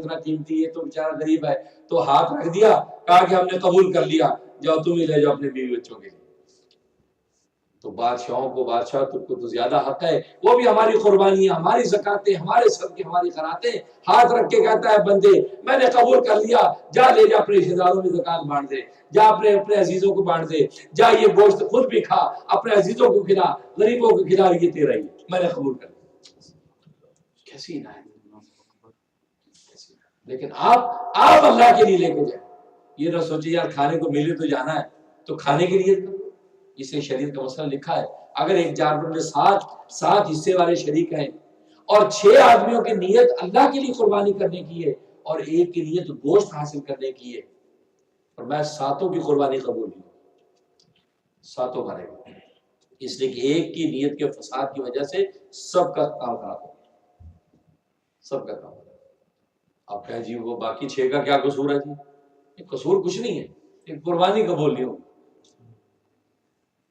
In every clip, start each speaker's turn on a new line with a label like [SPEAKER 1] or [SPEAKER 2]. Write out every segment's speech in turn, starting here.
[SPEAKER 1] اتنا قیمتی ہے تو بیچارہ غریب ہے، تو ہاتھ رکھ دیا، کہا کہ ہم نے قبول کر لیا، جاؤ تم ہی لے جاؤ اپنے بیوی بچوں کے لیے۔ تو بادشاہوں کو بادشاہ کو تو زیادہ حق ہے، وہ بھی ہماری قربانی ہے، ہماری زکاتیں، ہمارے صدقے، ہماری خیراتیں، ہاتھ رکھ کے کہتا ہے بندے میں نے قبول کر لیا، جا لے جا اپنے رشتے داروں میں زکات بانٹ دے، جا اپنے عزیزوں کو بانٹ دے، جا یہ گوشت خود بھی کھا، اپنے عزیزوں کو کھلا، غریبوں کو کھلا، یہ تیرا ہی میں نے قبول کر لیا۔ کیسی نہ ہے، لیکن آپ اللہ کے لیے لے کے جائیں، یہ نہ سوچے یار کھانے کو ملے تو جانا ہے تو کھانے کے لیے، اسے شریعت کا مسئلہ لکھا ہے۔ اگر ایک جانور میں سات حصے والے شریک ہیں اور 6 آدمیوں کی نیت اللہ کے لیے قربانی کرنے کی ہے اور ایک کی نیت گوشت حاصل کرنے کی ہے، اور میں 7 کی قربانی قبول ہوں، 7 مرے گا، اس لیے کہ ایک کی نیت کے فساد کی وجہ سے سب کا کام خراب ہو گیا، سب کا کام۔ آپ کہیں جی وہ باقی 6 کا کیا قصور ہے؟ جی قصور کچھ نہیں ہے، ایک قربانی قبول نہیں ہوگی،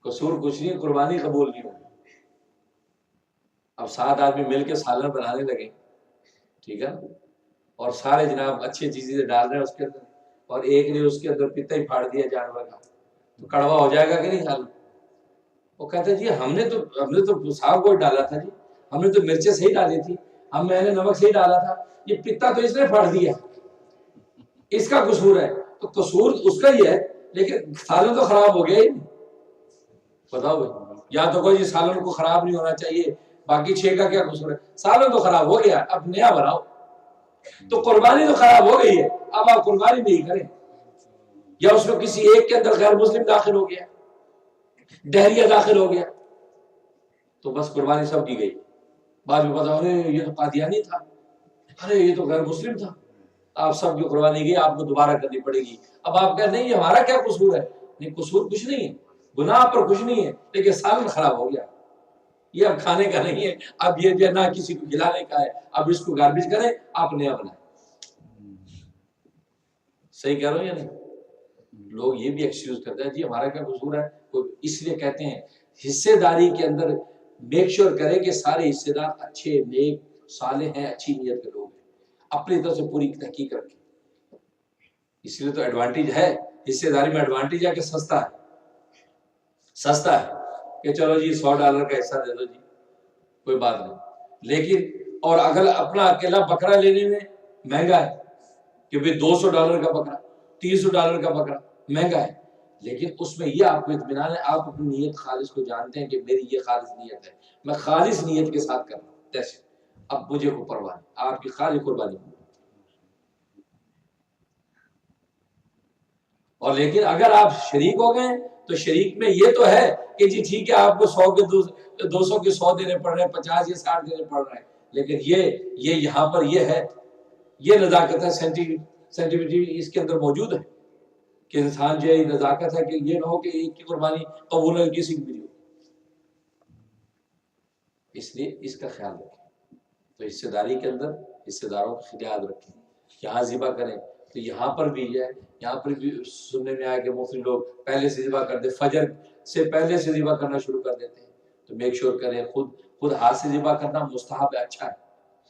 [SPEAKER 1] قصور کچھ نہیں، قربانی قبول نہیں ہوگی۔ اب 7 آدمی مل کے سالن بنانے لگے، ٹھیک ہے، اور سارے جناب اچھی چیزیں ڈال رہے ہیں اس کے اندر، اور ایک نے اس کے اندر پتا ہی پھاڑ دیا جانور کا، تو کڑوا ہو جائے گا کہ نہیں سالن؟ وہ کہتے ہیں جی ہم نے تو صاحب کو ڈالا تھا، جی ہم نے تو مرچیں صحیح ڈالی تھی، میں نے نمک صحیح ڈالا تھا، یہ پتا تو اس نے پھاڑ دیا، اس کا قصور ہے۔ تو قصور اس کا ہی ہے، لیکن سالن تو خراب ہو گیا ہی، بتاؤ بھائی، یا تو کوئی جی سالن کو خراب نہیں ہونا چاہیے، باقی 6 کا کیا قصور ہے؟ سالن تو خراب ہو گیا، اب نیا بناؤ۔ تو قربانی تو خراب ہو گئی ہے، اب آپ قربانی نہیں کریں، یا اس میں کسی ایک کے اندر غیر مسلم داخل ہو گیا، ڈہریہ داخل ہو گیا، تو بس قربانی سب کی گئی۔ بعد میں پتا ارے یہ تو قادیانی تھا، ارے یہ تو غیر مسلم تھا، آپ سب کی قربانی گئی، آپ کو دوبارہ کرنی پڑے گی۔ اب آپ کہتے نہیں ہمارا کیا قصور ہے؟ نہیں، قصور کچھ نہیں ہے، گناہ پر کچھ نہیں ہے، لیکن سالن خراب ہو گیا، یہ اب کھانے کا نہیں ہے، اب یہ جو نہ کسی کو کھلانے کا ہے، اب اس کو گاربیج کریں، آپ نیا بنائیں۔ صحیح کہہ رہا ہوں یا نہیں؟ لوگ یہ بھی ایکسکیوز کرتے ہیں جی ہمارا کیا قصور ہے، اس لیے کہتے ہیں حصے داری کے اندر میک شور کریں کہ سارے حصے دار اچھے، نیک، صالح ہیں، اچھی نیت کے لوگ ہیں، اپنی طرف سے پوری تحقیق رکھیں۔ اس لیے تو ایڈوانٹیج ہے، حصے داری میں ایڈوانٹیج ہے کہ سستا ہے کہ چلو جی $100 کا حصہ دے دو جی، کوئی بات نہیں۔ لیکن اور اگر اپنا اکیلا بکرا لینے میں مہنگا ہے کہ بھئی $200 کا بکرا، $300 کا بکرا مہنگا ہے، لیکن اس میں یہ آپ کو اطمینان ہے، آپ اپنی نیت خالص کو جانتے ہیں کہ میری یہ خالص نیت ہے، میں خالص نیت کے ساتھ کر رہا ہوں، جیسے اب مجھے کو پرواہ نہیں، آپ کی خالص قربانی۔ اور لیکن اگر آپ شریک ہو گئے تو شریک میں یہ تو ہے کہ جی ٹھیک ہے آپ کو 100 کے 200 کے 100 دینے پڑ رہے ہیں، 50 یا 60 دینے پڑ رہے ہیں، لیکن یہ یہاں پر یہ ہے، یہ نزاکت ہے، سینٹیمیٹری اس کے اندر موجود ہے کہ انسان جو ہے نزاکت ہے کہ یہ نہ ہو کہ ایک کی قربانی قبول ہے کسی کی بھی ہو، اس لیے اس کا خیال رکھیں۔ تو حصے داری کے اندر حصے داروں کا خیال رکھیں، یہاں ذبح کریں تو یہاں پر بھی ہے، یہاں پر بھی سننے میں آیا کہ مختلف لوگ پہلے سے ذبح کر دے، فجر سے پہلے سے ذبح کرنا شروع کر دیتے ہیں، تو میک شور کریں خود ہاتھ سے ذبح کرنا مستحب ہے، اچھا ہے،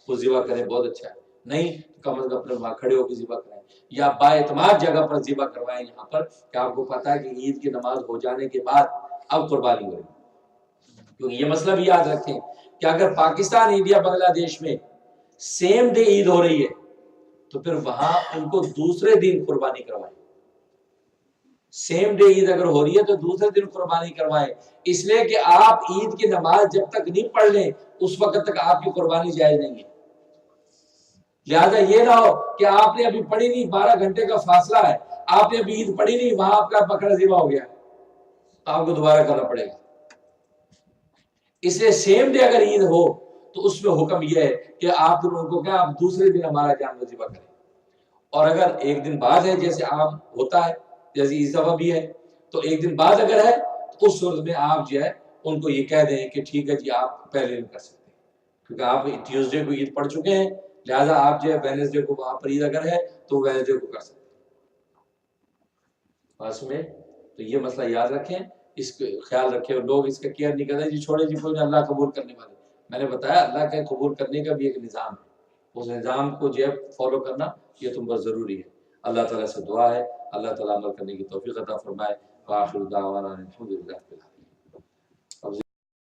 [SPEAKER 1] خود ذبح کریں بہت اچھا ہے، نہیں کم از کم اپنے وہاں کھڑے ہو کے ذبح کریں، یا با اعتماد جگہ پر ذبح کروائیں یہاں پر کہ آپ کو پتا ہے کہ عید کی نماز ہو جانے کے بعد اب قربانی ہو رہی ہے۔ کیونکہ یہ مسئلہ بھی یاد رکھیں کہ اگر پاکستان، انڈیا، بنگلہ دیش میں سیم ڈے عید ہو رہی ہے تو پھر وہاں ان کو دوسرے دن قربانی کروائیں، سیم ڈے عید اگر ہو رہی ہے تو دوسرے دن قربانی کروائیں، اس لیے کہ آپ عید کی نماز جب تک نہیں پڑھ لیں اس وقت تک آپ کی قربانی جائز نہیں ہے۔ لہذا یہ نہ ہو کہ آپ نے ابھی پڑھی نہیں، 12 گھنٹے کا فاصلہ ہے، آپ نے ابھی عید پڑھی نہیں، وہاں آپ کا بکرا ذبح ہو گیا، آپ کو دوبارہ کرنا پڑے گا۔ اس لیے سیم ڈے اگر عید ہو تو اس میں حکم یہ ہے کہ آپ ان کو کیا، آپ دوسرے دن ہمارا جانور ذبح کریں، اور اگر ایک دن بعد ہے جیسے عام ہوتا ہے، جیسے اس دفعہ بھی ہے، تو ایک دن بعد اگر ہے تو اس صورت میں آپ جو ہے ان کو یہ کہہ دیں کہ ٹھیک ہے جی آپ پہلے نہیں کر سکتے، کیونکہ آپ ٹیوزڈے کو عید پڑھ چکے ہیں، لہٰذا آپ جو ہے ویڈنسڈے کو وہاں پر عید اگر ہے تو ویڈنسڈے کو کر سکتے ہیں۔ پاس میں تو یہ مسئلہ یاد رکھیں، اس کا خیال رکھیں، اور لوگ اس کا کیئر نہیں کرتے، جی چھوڑے جی کوئی نہیں، اللہ قبول کرنے والے۔ میں نے بتایا اللہ کے قبول کرنے کا بھی ایک نظام ہے، اس نظام کو جو ہے فالو کرنا یہ تم پر ضروری ہے۔ اللہ تعالیٰ سے دعا ہے اللہ تعالیٰ عمل کرنے کی توفیق عطا فرمائے۔ وآخر دعوانا الحمد للہ۔